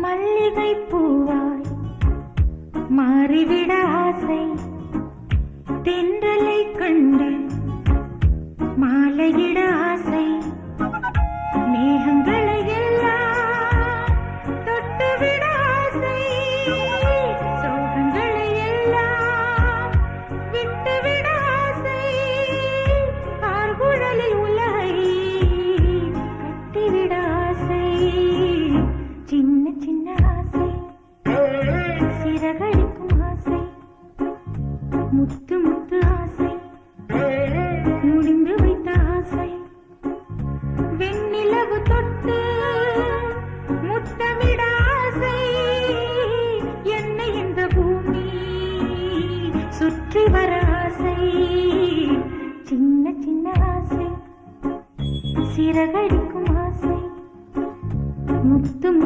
மல்லிகை பூவாய் மாறிவிட ஆசை, தென்றலை கண்டு மாலையிட ஆசை, மேகங்களை எல்லாம் தொட்டுவிட ஆசை, சோகங்களை எல்லாம் விட்டுவிட ஆசை, ஆர்குழலில் உலகை கட்டிவிட ஆசை, சின்ன சின்ன ஆசை, சிறகடிக்கும் ஆசை, முத்து முத்து ஆசை, முடிந்து வைத்த ஆசை, வெண்ணிலவு தொட்டு முத்தமிட ஆசை, என்னை இந்த பூமி சுற்றி வர ஆசை, சின்ன சின்ன ஆசை, சிறகடி